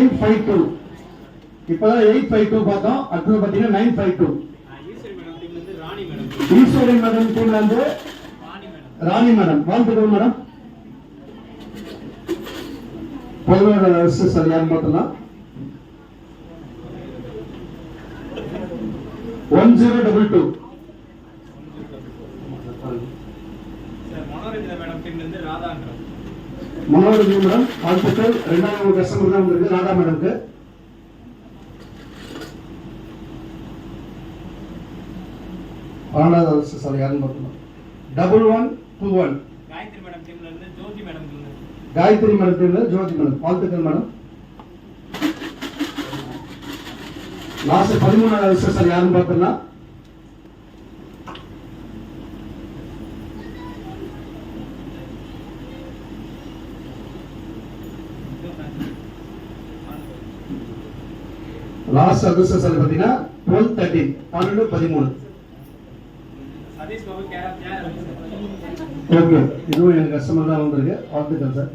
952. இப்பதான் 852 பார்த்தோம். அடுத்து பாத்தீங்கன்னா 952. ஈஸ்வரி மேடம் டீம்ல இருந்து ராணி மேடம். வாழ்த்துக்கள் மேடம். 11 சார் யாரும் பார்த்தலாம். 1022. மனோரஞ்சி மேடம் வாழ்த்துக்கள். 2வது கஸ்டமர் தான் இருக்கு ராதா மேடம்க்கு. ஆனாவது சார் யாரும் பார்த்தலாம். 1121. காயத்ரி மேடம் டீம்ல இருந்து ஜோதி மேடம். காயத்ரி மேடம் டீம்ல ஜோதி மேடம் வாழ்த்துக்கள் மேடம். லாஸ்ட் 13வது சார் யாரும் பார்த்தலாம். லாஸ்ட் அட்ரஸ் சார் பாத்தீங்கன்னா 1213 1213. சதீஷ் பாபு கேரளா. ஓகே, இதுவும் எங்க கஸ்டமர் தான் வந்திருக்கு. வாழ்த்துக்கள் சார்.